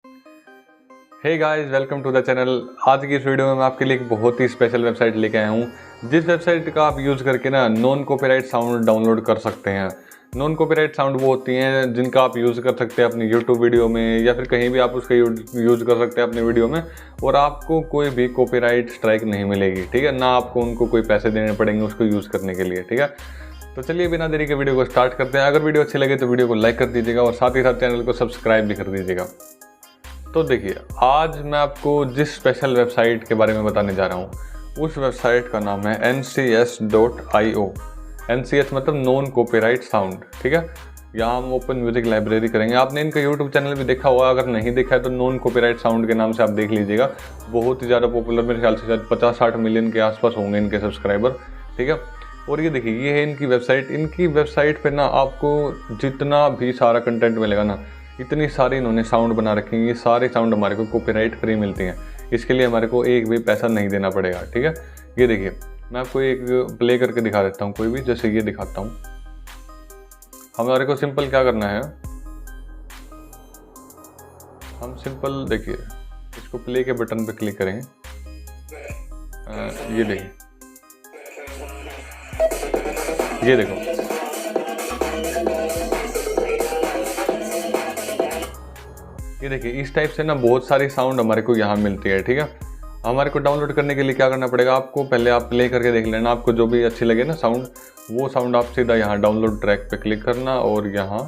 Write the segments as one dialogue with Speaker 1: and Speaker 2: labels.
Speaker 1: Hey guys, welcome to the channel. आज की इस वीडियो में मैं आपके लिए एक बहुत ही स्पेशल वेबसाइट लेके आया हूँ, जिस वेबसाइट का आप यूज़ करके ना नॉन कॉपीराइट साउंड डाउनलोड कर सकते हैं। नॉन कॉपीराइट साउंड वो होती हैं जिनका आप यूज़ कर सकते हैं अपनी यूट्यूब वीडियो में, या फिर कहीं भी आप उसका यूज़ कर सकते हैं अपनी वीडियो में, और आपको कोई भी कॉपीराइट स्ट्राइक नहीं मिलेगी। ठीक है ना, आपको उनको कोई पैसे देने पड़ेंगे उसको यूज़ करने के लिए। ठीक है, तो चलिए बिना देरी के वीडियो को स्टार्ट करते हैं। अगर वीडियो अच्छी लगे तो वीडियो को लाइक कर दीजिएगा और साथ ही साथ चैनल को सब्सक्राइब भी कर दीजिएगा। तो देखिए, आज मैं आपको जिस स्पेशल वेबसाइट के बारे में बताने जा रहा हूँ, उस वेबसाइट का नाम है ncs.io। ncs मतलब नॉन कॉपीराइट साउंड। ठीक है, यहाँ हम ओपन म्यूजिक लाइब्रेरी करेंगे। आपने इनका यूट्यूब चैनल भी देखा होगा, अगर नहीं देखा है तो नॉन कॉपीराइट साउंड के नाम से आप देख लीजिएगा। बहुत ही ज़्यादा पॉपुलर, मेरे ख्याल से शायद 50-60 मिलियन के आसपास होंगे इनके सब्सक्राइबर। ठीक है, और ये देखिए, ये है इनकी वेबसाइट। इनकी वेबसाइट पे ना आपको जितना भी सारा कंटेंट मिलेगा ना, इतनी सारी इन्होंने साउंड बना रखे हैं। ये सारे साउंड हमारे को कॉपीराइट फ्री मिलती हैं, इसके लिए हमारे को एक भी पैसा नहीं देना पड़ेगा। ठीक है, ये देखिए, मैं आपको एक प्ले करके दिखा देता हूँ, कोई भी, जैसे ये दिखाता हूँ। हमारे को सिंपल क्या करना है, हम सिंपल देखिए इसको प्ले के बटन पे क्लिक करें। ये देखिए, ये देखो, ये देखिए, इस टाइप से ना बहुत सारी साउंड हमारे को यहाँ मिलती है। ठीक है, हमारे को डाउनलोड करने के लिए क्या करना पड़ेगा, आपको पहले आप प्ले करके देख लेना, आपको जो भी अच्छी लगे ना साउंड, वो साउंड आप सीधा यहाँ डाउनलोड ट्रैक पे क्लिक करना और यहाँ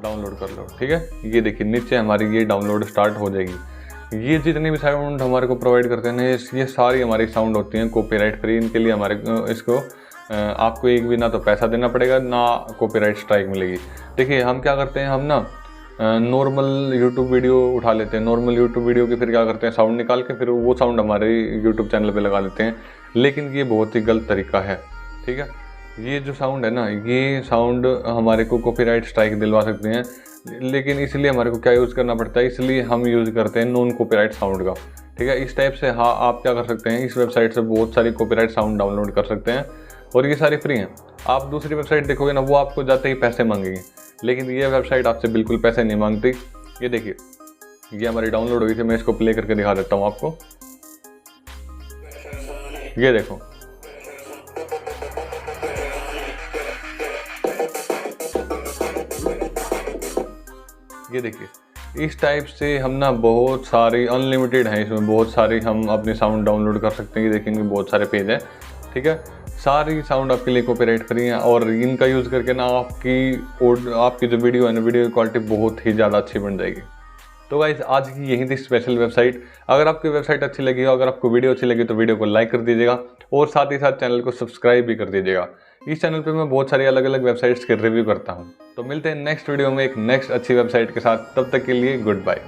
Speaker 1: डाउनलोड कर लो। ठीक है, ये देखिए नीचे हमारी ये डाउनलोड स्टार्ट हो जाएगी। ये जितनी भी साउंड हमारे को प्रोवाइड करते हैं ना, ये सारी हमारी साउंड होती हैं कॉपीराइट फ्री। इनके लिए हमारे इसको आपको एक भी ना तो पैसा देना पड़ेगा, ना कॉपीराइट स्ट्राइक मिलेगी। देखिए, हम क्या करते हैं, हम ना नॉर्मल यूट्यूब वीडियो उठा लेते हैं। नॉर्मल यूट्यूब वीडियो की फिर क्या करते हैं, साउंड निकाल के फिर वो साउंड हमारे यूट्यूब चैनल पे लगा लेते हैं, लेकिन ये बहुत ही गलत तरीका है। ठीक है, ये जो साउंड है ना, ये साउंड हमारे को कॉपीराइट स्ट्राइक दिलवा सकते हैं, लेकिन इसलिए हमारे को क्या यूज़ करना पड़ता है, इसलिए हम यूज़ करते हैं नॉन कॉपीराइट साउंड का। ठीक है, इस टाइप से हाँ आप क्या कर सकते हैं, इस वेबसाइट से बहुत सारी कॉपीराइट साउंड डाउनलोड कर सकते हैं, और ये सारी फ्री हैं। आप दूसरी वेबसाइट देखोगे ना, वो आपको जाते ही पैसे मांगेगी, लेकिन ये वेबसाइट आपसे बिल्कुल पैसे नहीं मांगती। ये देखिए, ये हमारी डाउनलोड हुई थी, मैं इसको प्ले करके दिखा देता हूँ आपको। ये देखो, ये देखिए, इस टाइप से हम ना बहुत सारी अनलिमिटेड हैं, इसमें बहुत सारी हम अपनी साउंड डाउनलोड कर सकते हैं। ये देखेंगे बहुत सारे पेज हैं। ठीक है, सारी साउंड आपके लिए कॉपीराइट फ्री हैं, और इनका यूज़ करके ना आपकी जो वीडियो है ना, वीडियो की क्वालिटी बहुत ही ज़्यादा अच्छी बन जाएगी। तो गाइस, आज की यही थी स्पेशल वेबसाइट। अगर आपकी वेबसाइट अच्छी लगी हो, अगर आपको वीडियो अच्छी लगी तो वीडियो को लाइक कर दीजिएगा, और साथ ही साथ चैनल को सब्सक्राइब भी कर दीजिएगा। इस चैनल पे मैं बहुत सारी अलग अलग वेबसाइट्स के रिव्यू करता हूँ। तो मिलते हैं नेक्स्ट वीडियो में एक नेक्स्ट अच्छी वेबसाइट के साथ। तब तक के लिए गुड बाय।